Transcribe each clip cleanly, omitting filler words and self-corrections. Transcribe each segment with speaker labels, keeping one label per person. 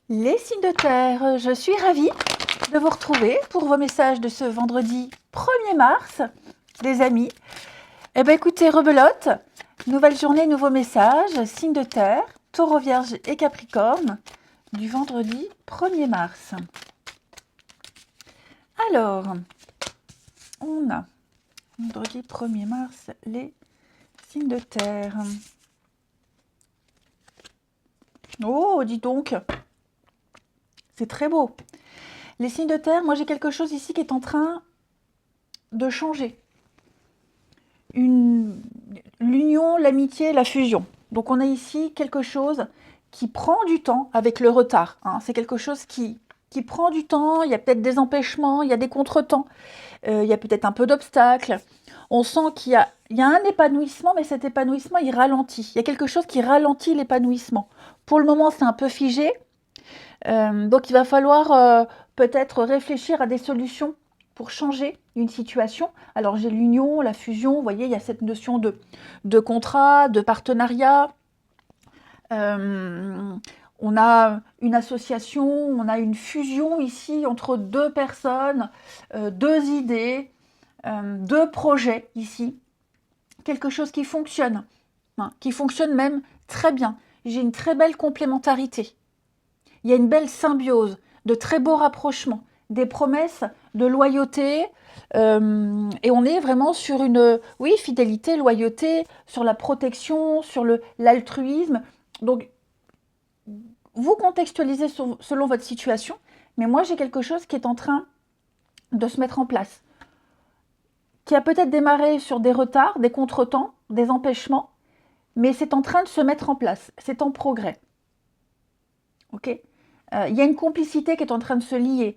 Speaker 1: Les signes de terre, je suis ravie de vous retrouver pour vos messages de ce vendredi 1er mars, les amis. Eh bien écoutez, rebelote, nouvelle journée, nouveau message, signes de terre, taureau, vierge et capricorne, du vendredi 1er mars. Alors, on a vendredi 1er mars, les signes de terre. Oh, dis donc, c'est très beau. Les signes de terre, moi j'ai quelque chose ici qui est en train de changer. L'union, l'amitié, la fusion. Donc on a ici quelque chose qui prend du temps avec le retard. Hein. C'est quelque chose qui prend du temps, il y a peut-être des empêchements, il y a des contretemps, il y a peut-être un peu d'obstacles. On sent qu'il y a un épanouissement, mais cet épanouissement, il ralentit. Il y a quelque chose qui ralentit l'épanouissement. Pour le moment, c'est un peu figé. Donc il va falloir peut-être réfléchir à des solutions pour changer une situation. Alors j'ai l'union, la fusion, vous voyez, il y a cette notion de contrat, de partenariat. On a une association, on a une fusion ici entre deux personnes, deux idées, deux projets ici. Quelque chose qui fonctionne, hein, qui fonctionne même très bien. J'ai une très belle complémentarité. Il y a une belle symbiose, de très beaux rapprochements, des promesses de loyauté, et on est vraiment sur une, oui, fidélité, loyauté, sur la protection, sur l'altruisme. Donc, vous contextualisez selon votre situation, mais moi j'ai quelque chose qui est en train de se mettre en place, qui a peut-être démarré sur des retards, des contretemps, des empêchements, mais c'est en train de se mettre en place, c'est en progrès. Ok ? Il y a une complicité qui est en train de se lier.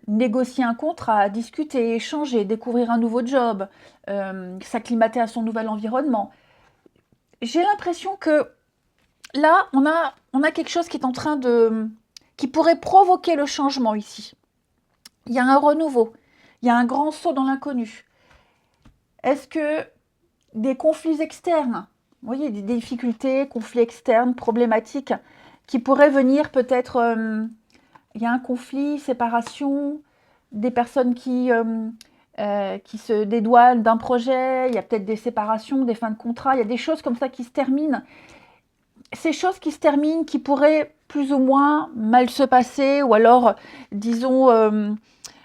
Speaker 1: Négocier un contrat, discuter, échanger, découvrir un nouveau job, s'acclimater à son nouvel environnement. J'ai l'impression que là, on a quelque chose qui est en train qui pourrait provoquer le changement ici. Il y a un renouveau, il y a un grand saut dans l'inconnu. Est-ce que des conflits externes, vous voyez, des difficultés, conflits externes, problématiques, qui pourraient venir peut-être... il y a un conflit, séparation, des personnes qui se dédouanent d'un projet, il y a peut-être des séparations, des fins de contrat, il y a des choses comme ça qui se terminent. Ces choses qui se terminent, qui pourraient plus ou moins mal se passer, ou alors, disons,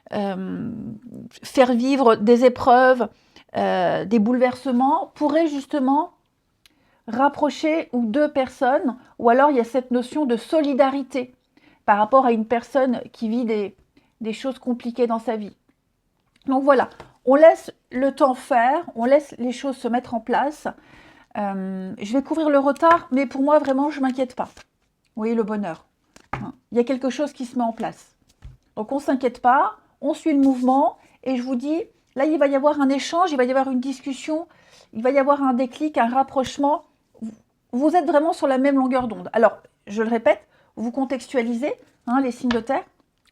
Speaker 1: faire vivre des épreuves, des bouleversements, pourraient justement rapprocher ou deux personnes, ou alors il y a cette notion de solidarité par rapport à une personne qui vit des choses compliquées dans sa vie. Donc voilà, on laisse le temps faire, on laisse les choses se mettre en place. Je vais couvrir le retard, mais pour moi, vraiment, je ne m'inquiète pas. Vous voyez le bonheur. Il y a quelque chose qui se met en place. Donc on ne s'inquiète pas, on suit le mouvement, et je vous dis, là, il va y avoir un échange, il va y avoir une discussion, il va y avoir un déclic, un rapprochement. Vous êtes vraiment sur la même longueur d'onde. Alors, je le répète, vous contextualisez les signes de terre.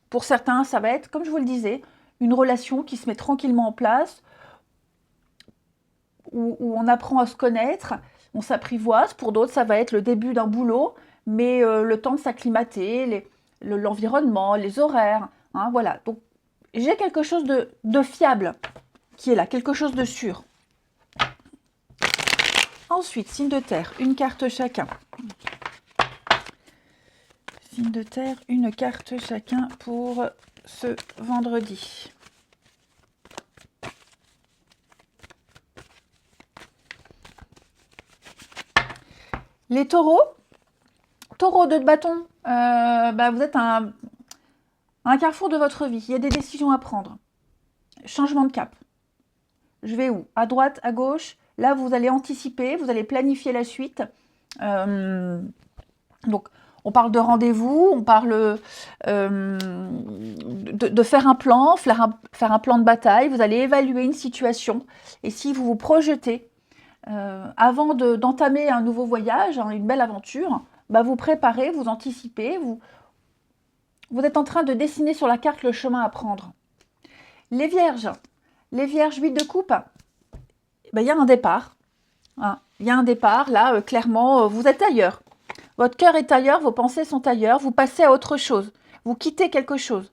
Speaker 1: Pour certains, ça va être, comme je vous le disais, une relation qui se met tranquillement en place, où on apprend à se connaître, on s'apprivoise. Pour d'autres, ça va être le début d'un boulot, mais le temps de s'acclimater, l'environnement, les horaires. Hein, voilà. Donc, j'ai quelque chose de fiable qui est là, quelque chose de sûr. Ensuite, signe de terre, une carte chacun. Signe de terre, une carte chacun pour ce vendredi. Les taureaux, taureau de bâton, vous êtes à un carrefour de votre vie. Il y a des décisions à prendre. Changement de cap. Je vais où? À droite, à gauche? Là, vous allez anticiper, vous allez planifier la suite. Donc, on parle de rendez-vous, on parle de faire un plan, faire un plan de bataille. Vous allez évaluer une situation. Et si vous vous projetez avant d'entamer un nouveau voyage, une belle aventure, vous préparez, vous anticipez, vous êtes en train de dessiner sur la carte le chemin à prendre. Les vierges, 8 de coupe, il y a un départ. Hein. Il y a un départ, là, clairement, vous êtes ailleurs. Votre cœur est ailleurs, vos pensées sont ailleurs, vous passez à autre chose. Vous quittez quelque chose.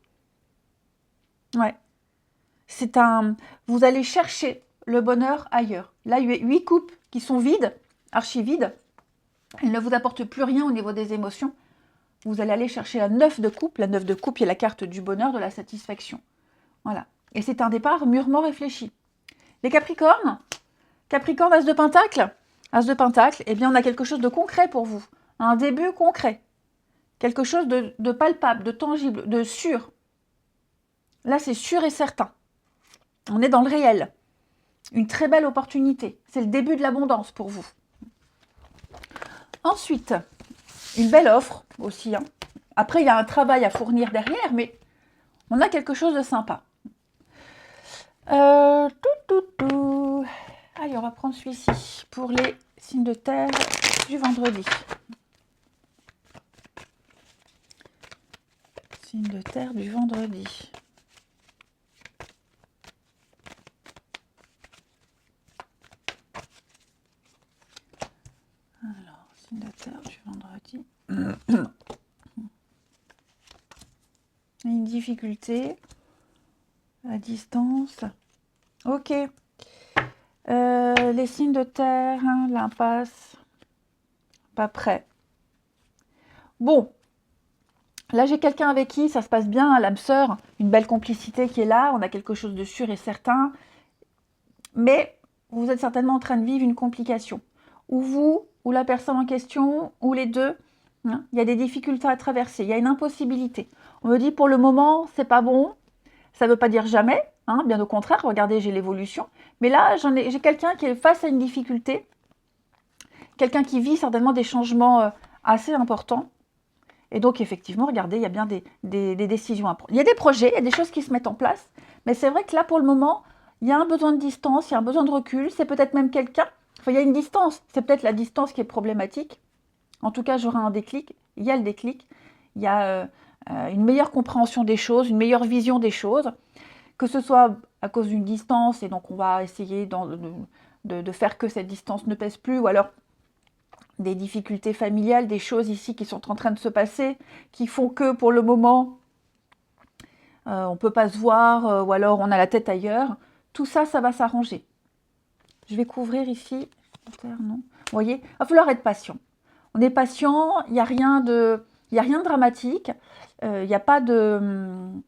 Speaker 1: Ouais. Vous allez chercher le bonheur ailleurs. Là, 8 coupes qui sont vides, archi vides. Elles ne vous apportent plus rien au niveau des émotions. Vous allez aller chercher la 9 de coupe. La 9 de coupe est la carte du bonheur, de la satisfaction. Voilà. Et c'est un départ mûrement réfléchi. Les Capricornes, Capricorne, As de Pentacle. As de Pentacle, eh bien, on a quelque chose de concret pour vous. Un début concret. Quelque chose de palpable, de tangible, de sûr. Là, c'est sûr et certain. On est dans le réel. Une très belle opportunité. C'est le début de l'abondance pour vous. Ensuite, une belle offre aussi. Hein. Après, il y a un travail à fournir derrière, mais on a quelque chose de sympa. Allez, on va prendre celui-ci pour les signes de terre du vendredi. Signes de terre du vendredi. Alors, signe de terre du vendredi. Une difficulté. À distance. Ok. Les signes de terre, hein, l'impasse. Pas prêt. Bon. Là, j'ai quelqu'un avec qui ça se passe bien, hein, l'âme sœur. Une belle complicité qui est là. On a quelque chose de sûr et certain. Mais vous êtes certainement en train de vivre une complication. Ou vous, ou la personne en question, ou les deux. Hein, il y a des difficultés à traverser. Il y a une impossibilité. On me dit pour le moment, c'est pas bon. Ça ne veut pas dire jamais, hein, bien au contraire, regardez, j'ai l'évolution. Mais là, j'ai quelqu'un qui est face à une difficulté, quelqu'un qui vit certainement des changements assez importants. Et donc, effectivement, regardez, il y a bien des décisions à prendre. Il y a des projets, il y a des choses qui se mettent en place. Mais c'est vrai que là, pour le moment, il y a un besoin de distance, il y a un besoin de recul. C'est peut-être même quelqu'un, enfin, il y a une distance. C'est peut-être la distance qui est problématique. En tout cas, j'aurai un déclic. Il y a le déclic. Il y a une meilleure compréhension des choses, une meilleure vision des choses, que ce soit à cause d'une distance, et donc on va essayer de faire que cette distance ne pèse plus, ou alors des difficultés familiales, des choses ici qui sont en train de se passer, qui font que pour le moment, on ne peut pas se voir, ou alors on a la tête ailleurs. Tout ça, ça va s'arranger. Je vais couvrir ici. Non. Vous voyez, il va falloir être patient. On est patient, il n'y a rien de dramatique, il n'y a pas de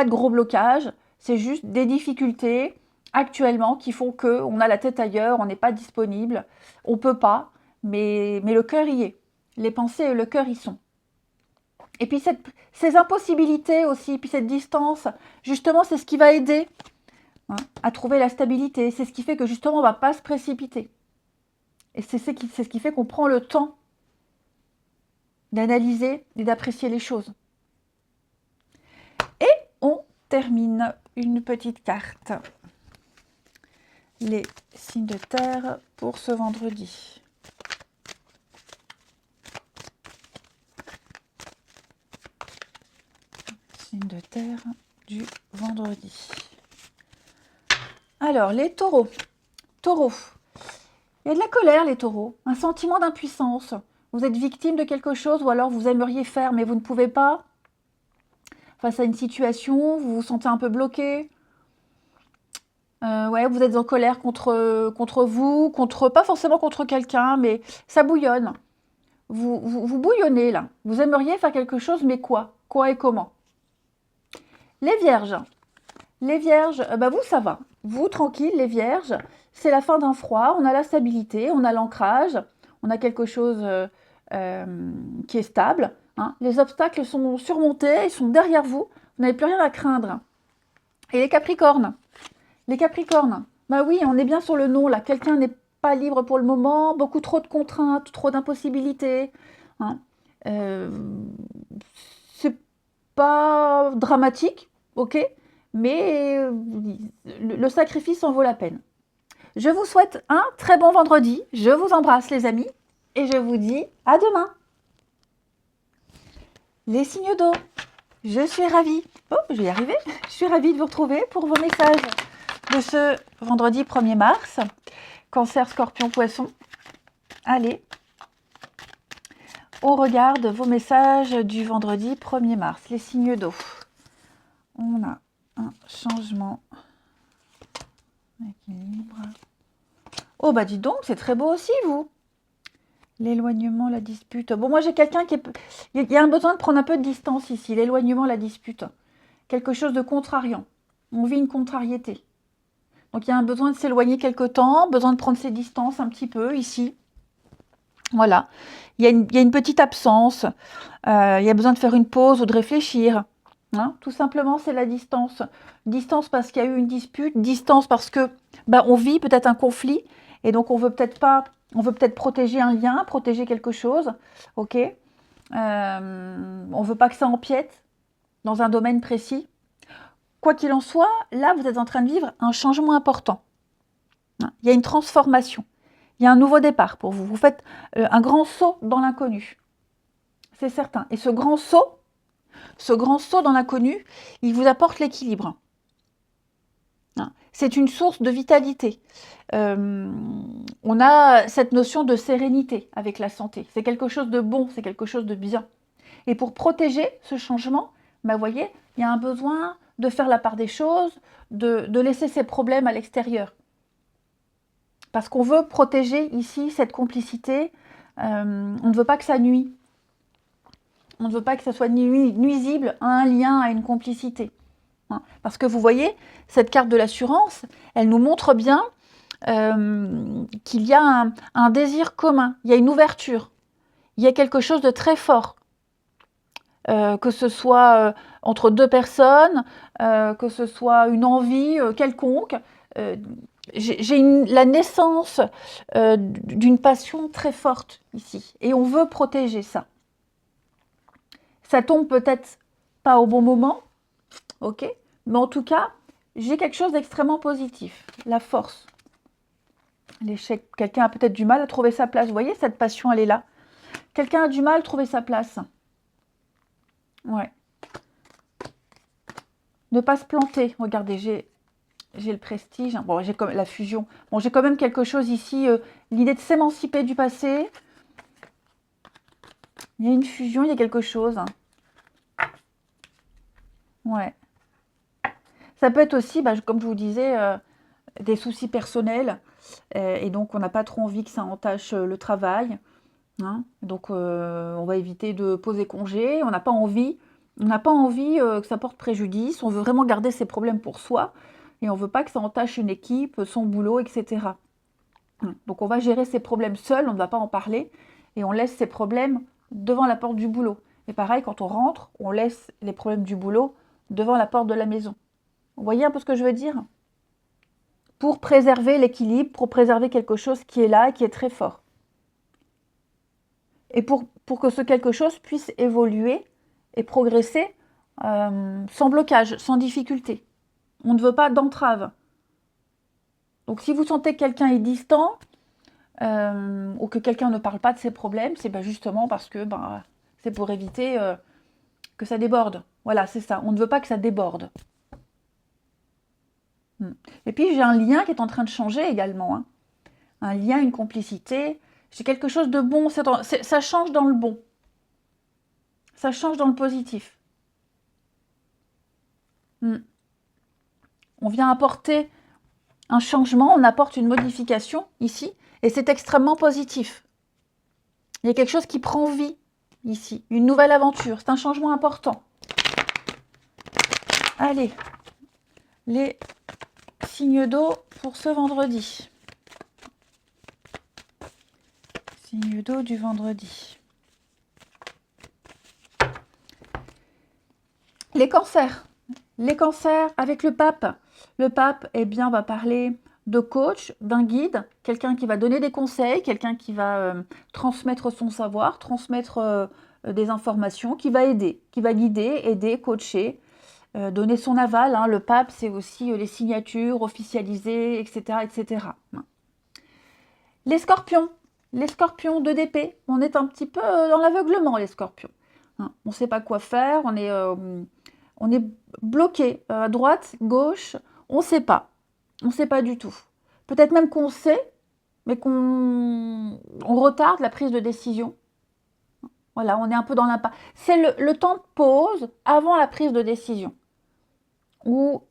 Speaker 1: gros blocage, c'est juste des difficultés actuellement qui font qu'on a la tête ailleurs, on n'est pas disponible, on ne peut pas, mais le cœur y est. Les pensées et le cœur y sont. Et puis ces impossibilités aussi, puis cette distance, justement, c'est ce qui va aider à trouver la stabilité. C'est ce qui fait que justement, on ne va pas se précipiter. Et c'est ce qui fait qu'on prend le temps d'analyser et d'apprécier les choses. Et on termine une petite carte. Les signes de terre pour ce vendredi. Signes de terre du vendredi. Alors, les taureaux. Taureaux. Il y a de la colère, les taureaux. Un sentiment d'impuissance. Vous êtes victime de quelque chose ou alors vous aimeriez faire mais vous ne pouvez pas. Face à une situation, vous vous sentez un peu bloqué. Ouais, vous êtes en colère contre vous, pas forcément contre quelqu'un, mais ça bouillonne. Vous bouillonnez là. Vous aimeriez faire quelque chose, mais quoi? Quoi et comment? Les vierges. Les vierges, vous ça va. Vous, tranquille, les vierges, c'est la fin d'un froid, on a la stabilité, on a l'ancrage, on a quelque chose qui est stable. Hein. Les obstacles sont surmontés, ils sont derrière vous, vous n'avez plus rien à craindre. Et les capricornes? Les capricornes, bah oui, on est bien sur le nom là, quelqu'un n'est pas libre pour le moment, beaucoup trop de contraintes, trop d'impossibilités. Hein. C'est pas dramatique, ok, mais le sacrifice en vaut la peine. Je vous souhaite un très bon vendredi, je vous embrasse les amis, et je vous dis à demain. Les signes d'eau, je suis ravie, je vais y arriver, je suis ravie de vous retrouver pour vos messages de ce vendredi 1er mars, Cancer, Scorpion, Poisson. Allez, On regarde vos messages du vendredi 1er mars. Les signes d'eau. On a un changement. Équilibre. Oh bah dis donc, c'est très beau aussi vous. L'éloignement, la dispute. Bon, moi j'ai quelqu'un qui est... Il y a un besoin de prendre un peu de distance ici. L'éloignement, la dispute. Quelque chose de contrariant. On vit une contrariété. Donc il y a un besoin de s'éloigner quelque temps, besoin de prendre ses distances un petit peu ici. Voilà. Il y a une petite absence. Il y a besoin de faire une pause ou de réfléchir. Hein, tout simplement, c'est la distance. Distance parce qu'il y a eu une dispute. Distance parce que on vit peut-être un conflit. Et donc on veut peut-être pas... On veut peut-être protéger un lien, protéger quelque chose. Ok. On ne veut pas que ça empiète dans un domaine précis. Quoi qu'il en soit, là, vous êtes en train de vivre un changement important. Il y a une transformation. Il y a un nouveau départ pour vous. Vous faites un grand saut dans l'inconnu. C'est certain. Et ce grand saut dans l'inconnu, il vous apporte l'équilibre. C'est une source de vitalité. On a cette notion de sérénité avec la santé. C'est quelque chose de bon, c'est quelque chose de bien. Et pour protéger ce changement, vous voyez, il y a un besoin de faire la part des choses, de laisser ses problèmes à l'extérieur. Parce qu'on veut protéger ici cette complicité. On ne veut pas que ça nuise. On ne veut pas que ça soit nuisible à un lien, à une complicité. Parce que vous voyez, cette carte de l'assurance, elle nous montre bien qu'il y a un désir commun, il y a une ouverture, il y a quelque chose de très fort. Que ce soit entre deux personnes, que ce soit une envie quelconque. J'ai la naissance d'une passion très forte ici. Et on veut protéger ça. Ça tombe peut-être pas au bon moment, ok, mais en tout cas, j'ai quelque chose d'extrêmement positif. La force. L'échec. Quelqu'un a peut-être du mal à trouver sa place. Vous voyez, cette passion, elle est là. Quelqu'un a du mal à trouver sa place. Ouais. Ne pas se planter. Regardez, j'ai le prestige. Bon, j'ai comme la fusion. Bon, j'ai quand même quelque chose ici. L'idée de s'émanciper du passé. Il y a une fusion, il y a quelque chose. Ouais. Ça peut être aussi, comme je vous disais, des soucis personnels. Et donc, on n'a pas trop envie que ça entache le travail. Hein. Donc, on va éviter de poser congé. On n'a pas envie, que ça porte préjudice. On veut vraiment garder ses problèmes pour soi. Et on ne veut pas que ça entache une équipe, son boulot, etc. Donc, on va gérer ses problèmes seul. On ne va pas en parler. Et on laisse ses problèmes devant la porte du boulot. Et pareil, quand on rentre, on laisse les problèmes du boulot devant la porte de la maison. Vous voyez un peu ce que je veux dire? Pour préserver l'équilibre, pour préserver quelque chose qui est là, qui est très fort. Et pour que ce quelque chose puisse évoluer et progresser sans blocage, sans difficulté. On ne veut pas d'entrave. Donc si vous sentez que quelqu'un est distant ou que quelqu'un ne parle pas de ses problèmes, c'est justement parce que c'est pour éviter que ça déborde. Voilà, c'est ça. On ne veut pas que ça déborde. Et puis j'ai un lien qui est en train de changer également. Hein. Un lien, une complicité. J'ai quelque chose de bon. Ça change dans le bon. Ça change dans le positif. On vient apporter un changement, on apporte une modification ici, et c'est extrêmement positif. Il y a quelque chose qui prend vie ici, une nouvelle aventure, c'est un changement important. Allez, les signes d'eau pour ce vendredi. Signes d'eau du vendredi. Les cancers. Les cancers avec le pape. Le pape, va parler de coach, d'un guide, quelqu'un qui va donner des conseils, quelqu'un qui va transmettre son savoir, transmettre des informations, qui va aider, qui va guider, aider, coacher, donner son aval. Hein. Le pape, c'est aussi les signatures officialisées, etc., etc. Les scorpions. Les scorpions de d'épée. On est un petit peu dans l'aveuglement, les scorpions. Hein. On ne sait pas quoi faire, on est bloqué à droite, gauche, on ne sait pas. On ne sait pas du tout. Peut-être même qu'on sait, mais qu'on retarde la prise de décision. Voilà, on est un peu dans l'impasse. C'est le temps de pause avant la prise de décision, où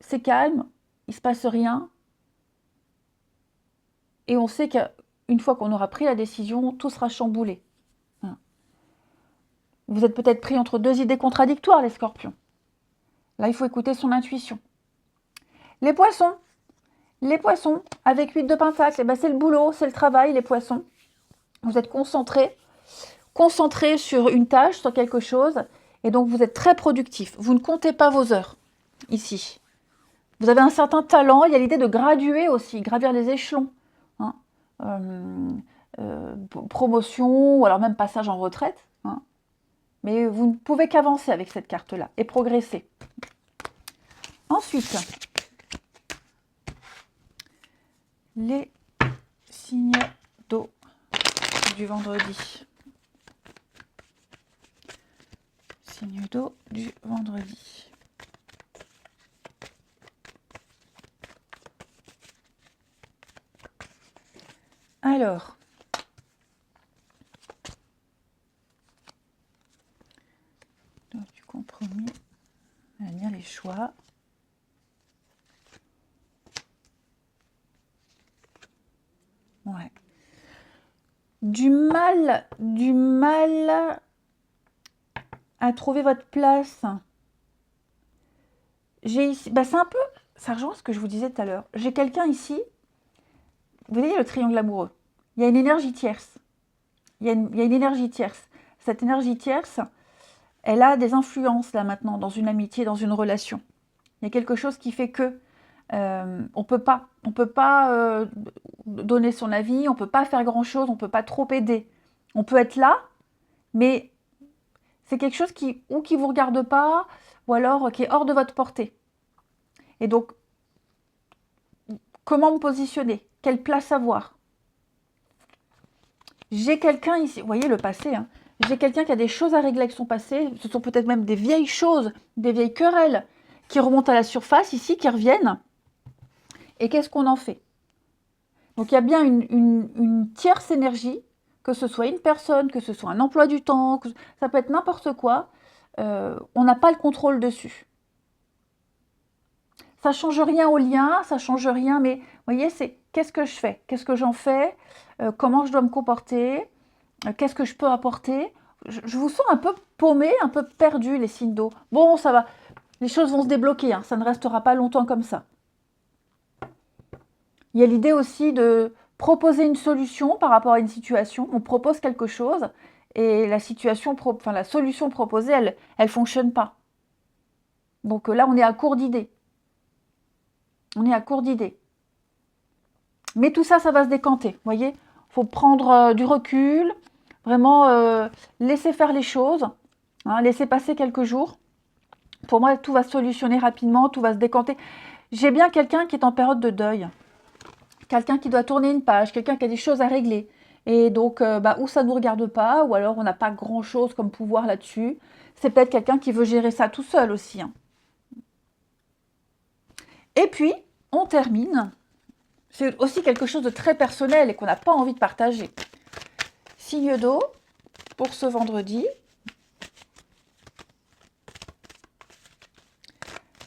Speaker 1: c'est calme, il ne se passe rien, et on sait qu'une fois qu'on aura pris la décision, tout sera chamboulé. Voilà. Vous êtes peut-être pris entre deux idées contradictoires, les scorpions. Là, il faut écouter son intuition. Les poissons, avec 8 de pentacle, eh ben, c'est le boulot, c'est le travail, les poissons. Vous êtes concentrés sur une tâche, sur quelque chose, et donc vous êtes très productif. Vous ne comptez pas vos heures, ici. Vous avez un certain talent, il y a l'idée de graduer aussi, gravir les échelons. Hein. Promotion, ou alors même passage en retraite. Hein. Mais vous ne pouvez qu'avancer avec cette carte-là, et progresser. Ensuite, les signes d'eau du vendredi. Signe d'eau du vendredi. Alors, donc, du compromis, on va lire les choix. Ouais. Du mal à trouver votre place. J'ai ici, bah c'est un peu, ça rejoint ce que je vous disais tout à l'heure. J'ai quelqu'un ici, vous voyez le triangle amoureux. Il y a une énergie tierce. Il y a une énergie tierce. Cette énergie tierce, elle a des influences là maintenant dans une amitié, dans une relation. Il y a quelque chose qui fait que on peut pas donner son avis, on peut pas faire grand chose, on peut pas trop aider. On peut être là, mais c'est quelque chose qui vous regarde pas, ou alors qui est hors de votre portée. Et donc, comment me positionner? Quelle place avoir? J'ai quelqu'un ici, vous voyez le passé, hein, j'ai quelqu'un qui a des choses à régler avec son passé, ce sont peut-être même des vieilles choses, des vieilles querelles qui remontent à la surface ici, qui reviennent. Et qu'est-ce qu'on en fait? Donc il y a bien une tierce énergie, que ce soit une personne, que ce soit un emploi du temps, ça peut être n'importe quoi, on n'a pas le contrôle dessus. Ça ne change rien au lien, ça ne change rien, mais vous voyez, c'est qu'est-ce que je fais? Qu'est-ce que j'en fais? Comment je dois me comporter? Qu'est-ce que je peux apporter? Je vous sens un peu paumé, un peu perdu, les signes d'eau. Bon, ça va, les choses vont se débloquer, hein, ça ne restera pas longtemps comme ça. Il y a l'idée aussi de proposer une solution par rapport à une situation. On propose quelque chose et la solution proposée, elle ne fonctionne pas. Donc là, on est à court d'idées. On est à court d'idées. Mais tout ça, ça va se décanter. Vous voyez, il faut prendre du recul, vraiment laisser faire les choses, hein, laisser passer quelques jours. Pour moi, tout va se solutionner rapidement, tout va se décanter. J'ai bien quelqu'un qui est en période de deuil. Quelqu'un qui doit tourner une page, quelqu'un qui a des choses à régler. Et donc, ou ça ne nous regarde pas, ou alors on n'a pas grand-chose comme pouvoir là-dessus. C'est peut-être quelqu'un qui veut gérer ça tout seul aussi. Hein. Et puis, on termine. C'est aussi quelque chose de très personnel et qu'on n'a pas envie de partager. Signe d'eau pour ce vendredi.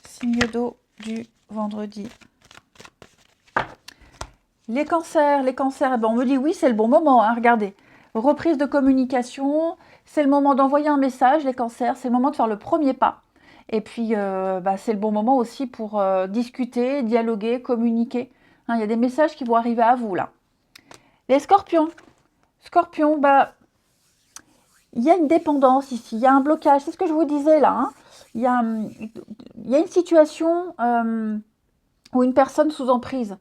Speaker 1: Signe d'eau du vendredi. Les cancers, eh ben on me dit oui, c'est le bon moment, hein, regardez. Reprise de communication, c'est le moment d'envoyer un message, les cancers, c'est le moment de faire le premier pas. Et puis, c'est le bon moment aussi pour discuter, dialoguer, communiquer. Hein, il y a des messages qui vont arriver à vous, là. Les scorpions, il y a une dépendance ici, il y a un blocage, c'est ce que je vous disais là. Hein. Il y a une situation où une personne sous emprise.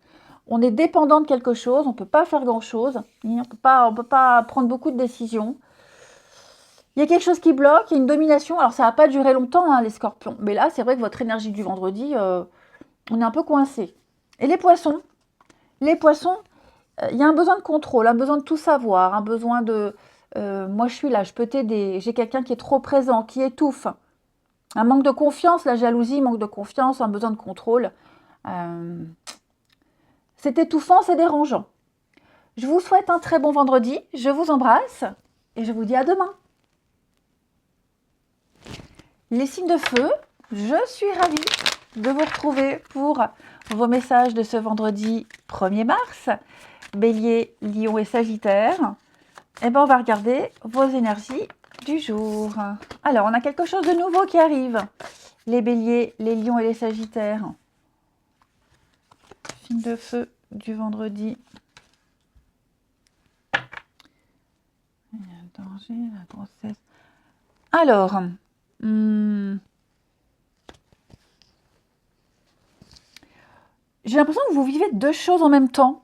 Speaker 1: On est dépendant de quelque chose, on ne peut pas faire grand-chose, on peut pas prendre beaucoup de décisions. Il y a quelque chose qui bloque, il y a une domination. Alors ça ne va pas durer longtemps, hein, les scorpions. Mais là, c'est vrai que votre énergie du vendredi, on est un peu coincé. Et les poissons, il y a un besoin de contrôle, un besoin de tout savoir, un besoin de... moi, je suis là, je peux t'aider. J'ai quelqu'un qui est trop présent, qui étouffe. Un manque de confiance, la jalousie, manque de confiance, un besoin de contrôle. C'est étouffant, c'est dérangeant. Je vous souhaite un très bon vendredi. Je vous embrasse. et je vous dis à demain. Les signes de feu, je suis ravie de vous retrouver pour vos messages de ce vendredi 1er mars. Bélier, Lion et Sagittaire. Et bien, on va regarder vos énergies du jour. Alors, on a quelque chose de nouveau qui arrive. Les béliers, les lions et les sagittaires. Signe de feu du vendredi. Il y a un danger, la grossesse. Alors, j'ai l'impression que vous vivez deux choses en même temps.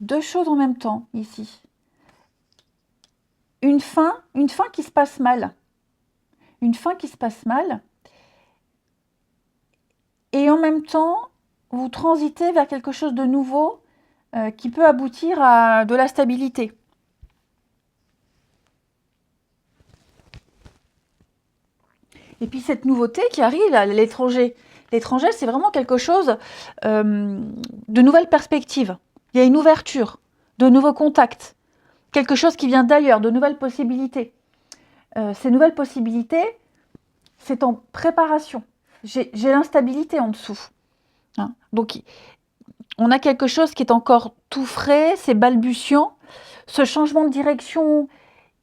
Speaker 1: Deux choses en même temps, ici. Une fin qui se passe mal. Une fin qui se passe mal. Et en même temps, vous transitez vers quelque chose de nouveau qui peut aboutir à de la stabilité. Et puis cette nouveauté qui arrive à l'étranger. L'étranger, c'est vraiment quelque chose de nouvelles perspectives. Il y a une ouverture, de nouveaux contacts. Quelque chose qui vient d'ailleurs, de nouvelles possibilités. Ces nouvelles possibilités, c'est en préparation. J'ai l'instabilité en dessous. Hein. Donc, on a quelque chose qui est encore tout frais, c'est balbutiant. Ce changement de direction,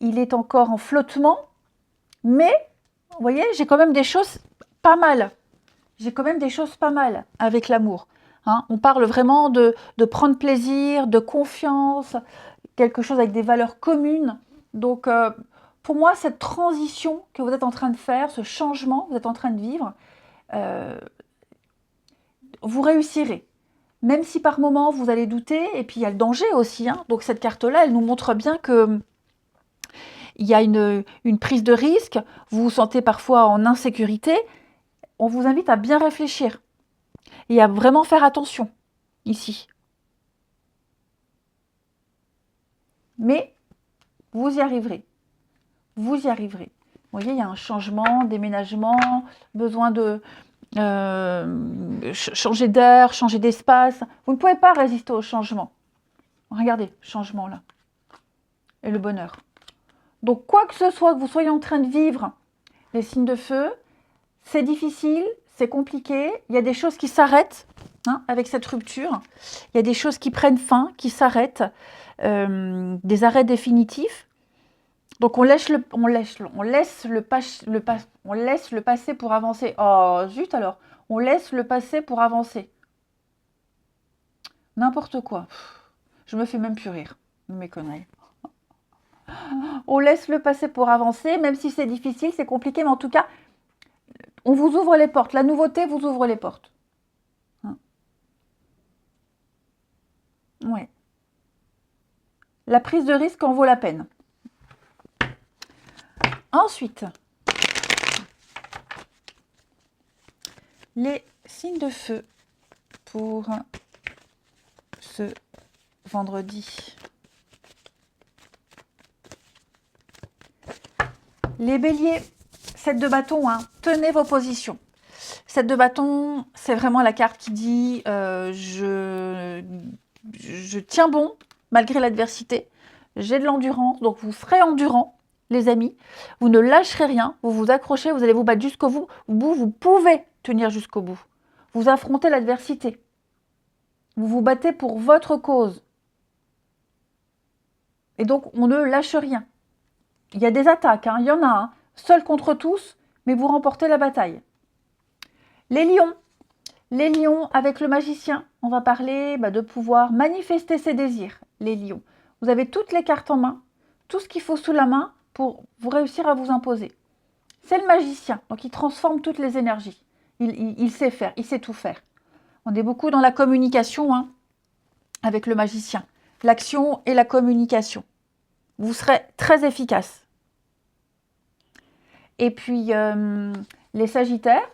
Speaker 1: il est encore en flottement. Mais, vous voyez, j'ai quand même des choses pas mal. J'ai quand même des choses pas mal avec l'amour. Hein. On parle vraiment de prendre plaisir, de confiance, quelque chose avec des valeurs communes. Donc, pour moi, cette transition que vous êtes en train de faire, ce changement que vous êtes en train de vivre, vous réussirez. Même si par moments, vous allez douter, et puis il y a le danger aussi. Hein. Donc, cette carte-là, elle nous montre bien que il y a une prise de risque, vous vous sentez parfois en insécurité. On vous invite à bien réfléchir et à vraiment faire attention ici. Mais vous y arriverez. Vous y arriverez. Vous voyez, il y a un changement, déménagement, besoin de changer d'air, changer d'espace. Vous ne pouvez pas résister au changement. Regardez, changement là. Et le bonheur. Donc, quoi que ce soit que vous soyez en train de vivre, les signes de feu, c'est difficile, c'est compliqué. Il y a des choses qui s'arrêtent hein, avec cette rupture. Il y a des choses qui prennent fin, qui s'arrêtent. Des arrêts définitifs. Donc, on laisse le passé pour avancer. Oh, zut alors. On laisse le passé pour avancer. N'importe quoi. Je me fais même plus rire. Mes conneries. On laisse le passé pour avancer, même si c'est difficile, c'est compliqué, mais en tout cas, on vous ouvre les portes. La nouveauté vous ouvre les portes. Hein. Ouais. La prise de risque en vaut la peine. Ensuite, les signes de feu pour ce vendredi. Les béliers, 7 de bâton, hein, tenez vos positions. 7 de bâton, c'est vraiment la carte qui dit je tiens bon malgré l'adversité. J'ai de l'endurance, donc vous serez endurant, les amis. Vous ne lâcherez rien, vous vous accrochez, vous allez vous battre jusqu'au bout. Vous pouvez tenir jusqu'au bout. Vous affrontez l'adversité. Vous vous battez pour votre cause. Et donc, on ne lâche rien. Il y a des attaques, hein, il y en a un. Seul contre tous, mais vous remportez la bataille. Les lions avec le magicien, on va parler de pouvoir manifester ses désirs, les lions. Vous avez toutes les cartes en main, tout ce qu'il faut sous la main pour vous réussir à vous imposer. C'est le magicien, donc il transforme toutes les énergies. Il sait faire, il sait tout faire. On est beaucoup dans la communication hein, avec le magicien. L'action et la communication. Vous serez très efficace. Et puis, les sagittaires.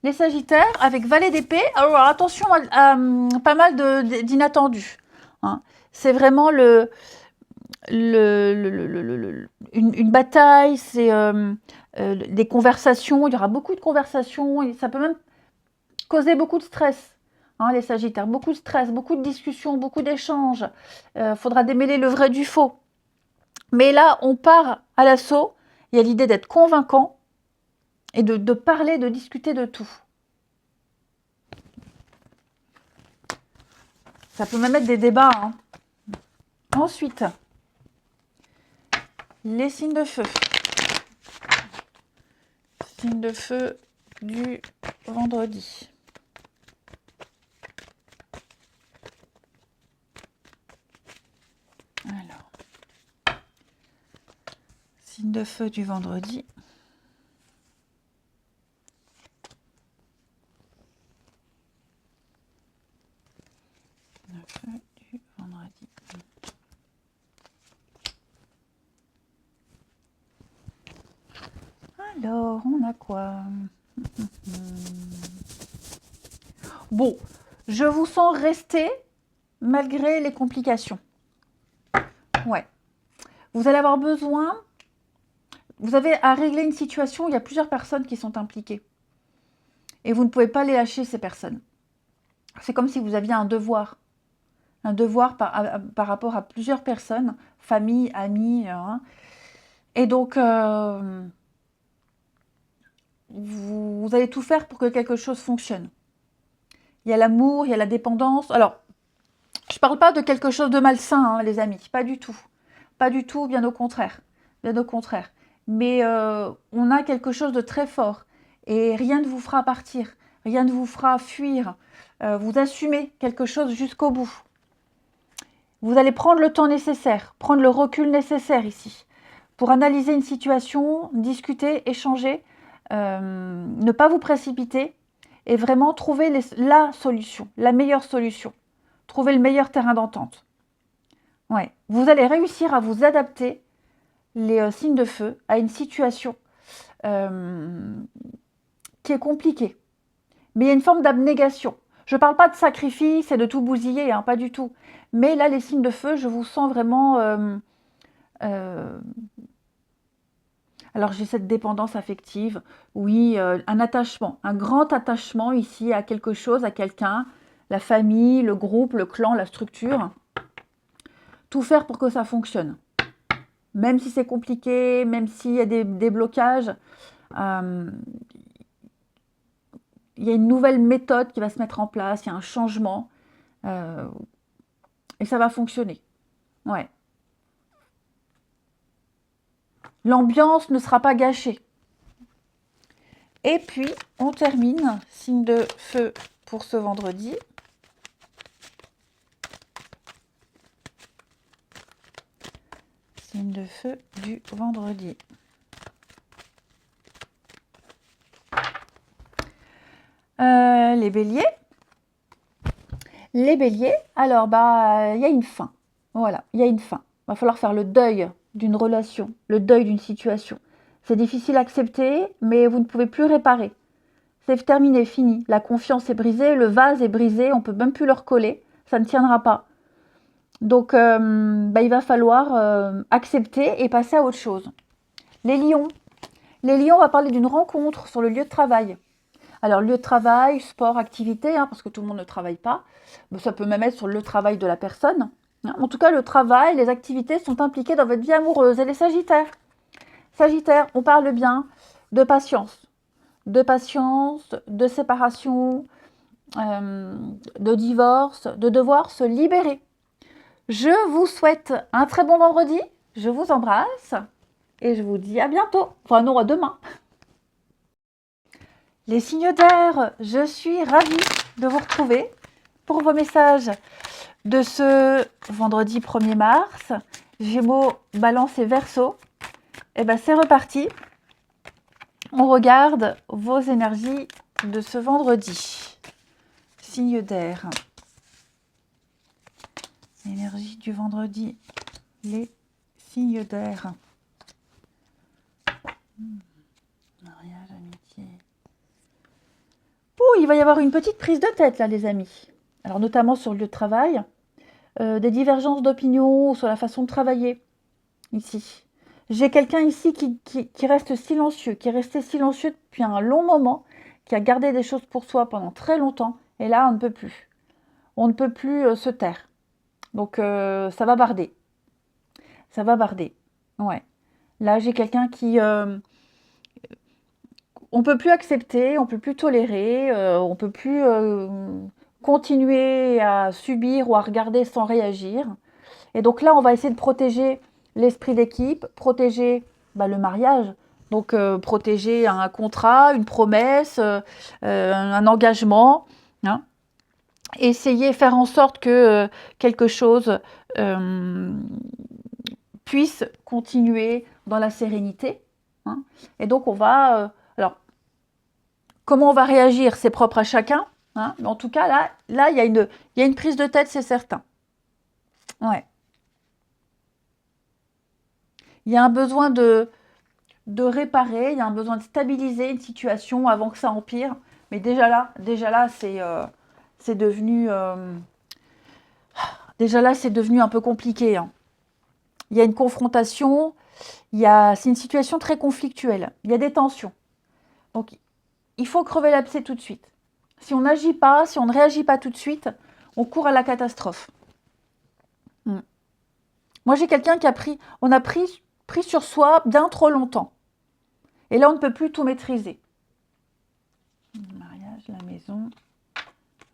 Speaker 1: Les sagittaires, avec valet d'épée, alors attention à pas mal d'inattendus. Hein. C'est vraiment une bataille, c'est des conversations, il y aura beaucoup de conversations, et ça peut même causer beaucoup de stress. Hein, les sagittaires, beaucoup de stress, beaucoup de discussions, beaucoup d'échanges. Faudra démêler le vrai du faux. Mais là, on part à l'assaut. Il y a l'idée d'être convaincant et de parler, de discuter de tout. Ça peut même être des débats, hein. Ensuite, les signes de feu. Signes de feu du vendredi. Alors, signe de feu du vendredi. Le feu du vendredi. Alors, on a quoi? Bon, je vous sens rester malgré les complications. Ouais. Vous allez avoir besoin... Vous avez à régler une situation où il y a plusieurs personnes qui sont impliquées. Et vous ne pouvez pas les lâcher, ces personnes. C'est comme si vous aviez un devoir. Un devoir par rapport à plusieurs personnes, famille, amis. Hein. Et donc, vous allez tout faire pour que quelque chose fonctionne. Il y a l'amour, il y a la dépendance. Alors, je ne parle pas de quelque chose de malsain, hein, les amis. Pas du tout. Pas du tout, bien au contraire. Bien au contraire. Mais on a quelque chose de très fort. Et rien ne vous fera partir. Rien ne vous fera fuir. Vous assumez quelque chose jusqu'au bout. Vous allez prendre le temps nécessaire, prendre le recul nécessaire ici, pour analyser une situation, discuter, échanger, ne pas vous précipiter et vraiment trouver la solution, la meilleure solution, trouver le meilleur terrain d'entente. Ouais. Vous allez réussir à vous adapter, les signes de feu, à une situation qui est compliquée. Mais il y a une forme d'abnégation. Je ne parle pas de sacrifice et de tout bousiller, hein, pas du tout. Mais là, les signes de feu, je vous sens vraiment... alors, j'ai cette dépendance affective. Oui, un attachement, un grand attachement ici à quelque chose, à quelqu'un. La famille, le groupe, le clan, la structure. Tout faire pour que ça fonctionne. Même si c'est compliqué, même s'il y a des blocages. Il y a une nouvelle méthode qui va se mettre en place, il y a un changement. Et ça va fonctionner. Ouais. L'ambiance ne sera pas gâchée. Et puis, on termine, signe de feu pour ce vendredi. Signe de feu du vendredi. Les béliers. Les béliers, alors, il y a une fin. Voilà, il y a une fin. Il va falloir faire le deuil d'une relation, le deuil d'une situation. C'est difficile à accepter, mais vous ne pouvez plus réparer. C'est terminé, fini. La confiance est brisée, le vase est brisé, on ne peut même plus le recoller. Ça ne tiendra pas. Donc, il va falloir accepter et passer à autre chose. Les lions. Les lions, on va parler d'une rencontre sur le lieu de travail. Alors, lieu de travail, sport, activité, hein, parce que tout le monde ne travaille pas. Mais ça peut même être sur le travail de la personne. En tout cas, le travail, les activités sont impliquées dans votre vie amoureuse. Et les sagittaires. Sagittaires, on parle bien de patience. De patience, de séparation, de divorce, de devoir se libérer. Je vous souhaite un très bon vendredi. Je vous embrasse. Et je vous dis à bientôt. Enfin, non, à demain. Les signes d'air, je suis ravie de vous retrouver pour vos messages de ce vendredi 1er mars. Gémeaux, Balance et Verseau. Et bien, c'est reparti. On regarde vos énergies de ce vendredi. Signe d'air. Énergie du vendredi. Les signes d'air. Mariage, amitié. Oh, il va y avoir une petite prise de tête là, les amis. Alors, notamment sur le lieu de travail. Des divergences d'opinion sur la façon de travailler. Ici. J'ai quelqu'un ici qui reste silencieux, qui est resté silencieux depuis un long moment, qui a gardé des choses pour soi pendant très longtemps. Et là, on ne peut plus. On ne peut plus se taire. Donc, ça va barder. Ça va barder. Ouais. Là, j'ai quelqu'un qui... on peut plus accepter, on peut plus tolérer, on peut plus continuer à subir ou à regarder sans réagir. Et donc là, on va essayer de protéger l'esprit d'équipe, protéger le mariage, donc protéger un contrat, une promesse, un engagement, hein. Essayer, faire en sorte que quelque chose euh, puisse continuer dans la sérénité, hein. Et donc on va... alors, comment on va réagir, c'est propre à chacun, hein. Mais en tout cas, là il y a une prise de tête, c'est certain. Ouais. Il y a un besoin de réparer, il y a un besoin de stabiliser une situation avant que ça empire. Mais déjà là, c'est devenu, déjà là, c'est devenu un peu compliqué, hein. Il y a une confrontation, c'est une situation très conflictuelle. Il y a des tensions. Donc, il faut crever l'abcès tout de suite. Si on n'agit pas, si on ne réagit pas tout de suite, on court à la catastrophe. Mm. Moi, j'ai quelqu'un on a pris sur soi bien trop longtemps. Et là, on ne peut plus tout maîtriser. Le mariage, la maison,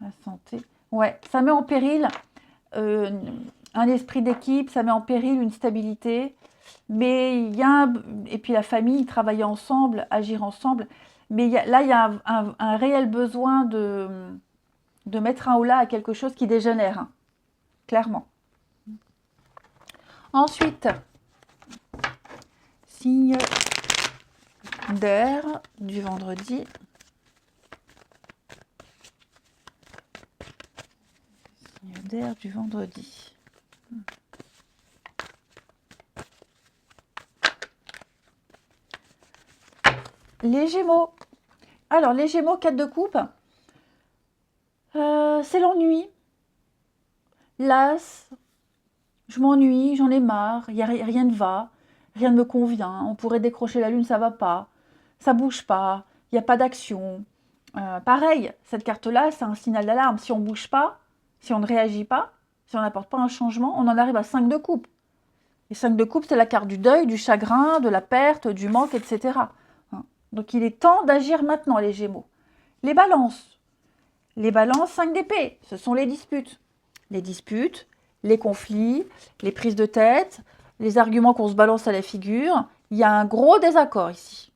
Speaker 1: la santé. Ouais, ça met en péril euh, un esprit d'équipe, ça met en péril une stabilité. Mais il y a et puis la famille, travailler ensemble, agir ensemble. Mais là, il y a un réel besoin de mettre un holà à quelque chose qui dégénère, hein, clairement. Ensuite, signe d'air du vendredi. Signe d'air du vendredi. Les Gémeaux. Alors, les Gémeaux, 4 de coupe. C'est l'ennui. Las, je m'ennuie, j'en ai marre, rien ne va, rien ne me convient, on pourrait décrocher la lune, ça va pas, ça bouge pas, il n'y a pas d'action. Pareil, cette carte-là, c'est un signal d'alarme. Si on bouge pas, si on ne réagit pas, si on n'apporte pas un changement, on en arrive à 5 de coupe. Et 5 de coupe, c'est la carte du deuil, du chagrin, de la perte, du manque, etc. Hein. Donc il est temps d'agir maintenant, les Gémeaux. Les balances. Les balances, 5 d'épée, ce sont les disputes. Les disputes, les conflits, les prises de tête, les arguments qu'on se balance à la figure. Il y a un gros désaccord ici.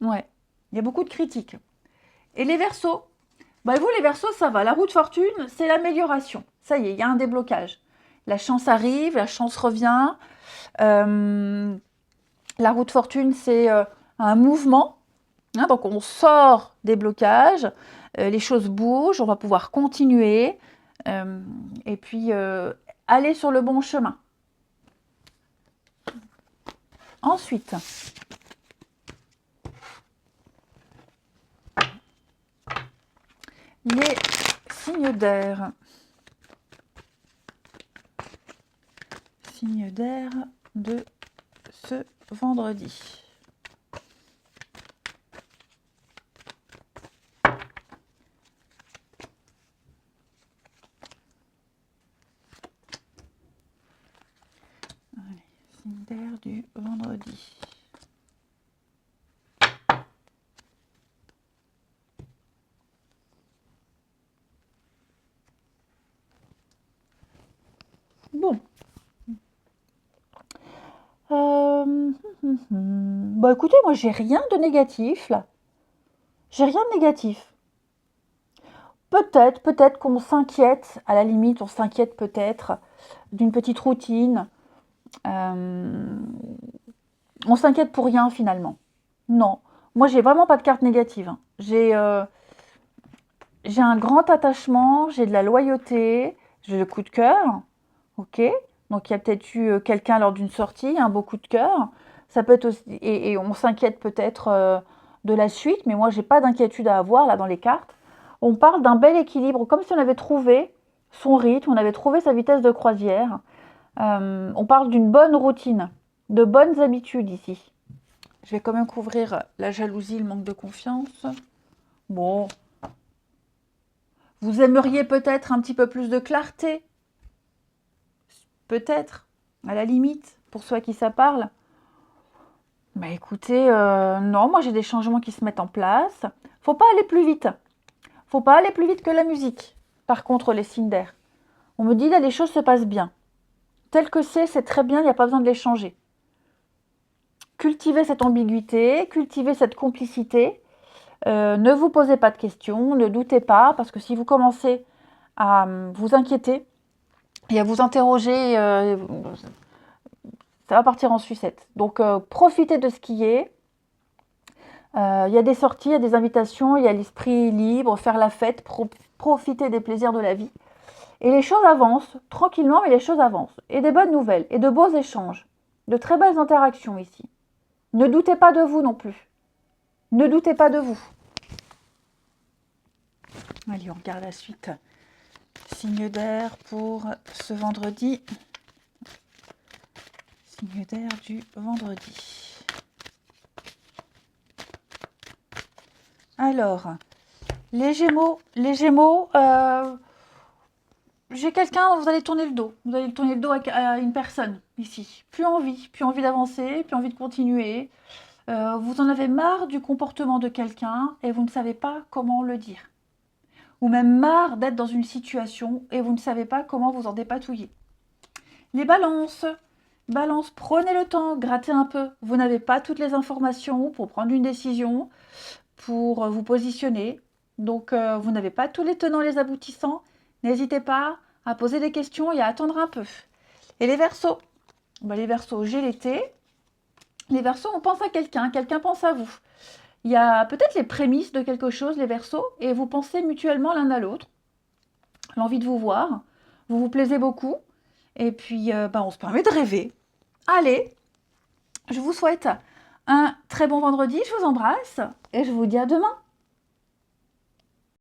Speaker 1: Ouais, il y a beaucoup de critiques. Et les Verseaux, vous les Verseaux, ça va. La roue de fortune, c'est l'amélioration. Ça y est, il y a un déblocage. La chance arrive, la chance revient. La roue de fortune, c'est un mouvement. Hein, donc on sort des blocages, les choses bougent, on va pouvoir continuer et puis aller sur le bon chemin. Ensuite, les signes d'air. Signes d'air de ce vendredi. Allez, signes d'air du vendredi. Bon. Écoutez, moi j'ai rien de négatif là. J'ai rien de négatif. Peut-être qu'on s'inquiète, à la limite, on s'inquiète peut-être d'une petite routine. On s'inquiète pour rien finalement. Non, moi j'ai vraiment pas de carte négative, hein. J'ai un grand attachement, j'ai de la loyauté, j'ai le coup de cœur, ok. Donc il y a peut-être eu quelqu'un lors d'une sortie, un beau coup de cœur. Ça peut être aussi, et on s'inquiète peut-être de la suite, mais moi j'ai pas d'inquiétude à avoir là dans les cartes. On parle d'un bel équilibre, comme si on avait trouvé son rythme, on avait trouvé sa vitesse de croisière. On parle d'une bonne routine, de bonnes habitudes ici. Je vais quand même couvrir la jalousie, le manque de confiance. Bon, vous aimeriez peut-être un petit peu plus de clarté. Peut-être, à la limite. pour ceux à qui ça parle. Bah écoutez, non, moi j'ai des changements qui se mettent en place. Faut pas aller plus vite. Faut pas aller plus vite que la musique. Par contre, les signes d'air. On me dit là, les choses se passent bien. Tel que c'est très bien, il n'y a pas besoin de les changer. Cultivez cette ambiguïté, cultivez cette complicité. Ne vous posez pas de questions, ne doutez pas, parce que si vous commencez à vous inquiéter et à vous interroger, ça va partir en sucette. Donc, profitez de ce qui est. Il y a des sorties, il y a des invitations, il y a l'esprit libre, faire la fête, profiter des plaisirs de la vie. Et les choses avancent, tranquillement, mais les choses avancent. Et des bonnes nouvelles, et de beaux échanges, de très belles interactions ici. Ne doutez pas de vous non plus. Ne doutez pas de vous. Allez, on regarde la suite. Signe d'air pour ce vendredi. Signe d'air du vendredi. Alors, les Gémeaux, j'ai quelqu'un, vous allez tourner le dos. Vous allez tourner le dos à une personne ici. Plus envie d'avancer, plus envie de continuer. Vous en avez marre du comportement de quelqu'un et vous ne savez pas comment le dire. Ou même marre d'être dans une situation et vous ne savez pas comment vous en dépatouiller. Les balances, prenez le temps, grattez un peu. Vous n'avez pas toutes les informations pour prendre une décision, pour vous positionner. Donc, vous n'avez pas tous les tenants, les aboutissants. N'hésitez pas à poser des questions et à attendre un peu. Et les Verseaux, les Verseaux, j'ai l'été. Les Verseaux, on pense à quelqu'un pense à vous. Il y a peut-être les prémices de quelque chose, les Verseaux, et vous pensez mutuellement l'un à l'autre. L'envie de vous voir, vous vous plaisez beaucoup, et puis on se permet de rêver. Allez, je vous souhaite un très bon vendredi, je vous embrasse, et je vous dis à demain.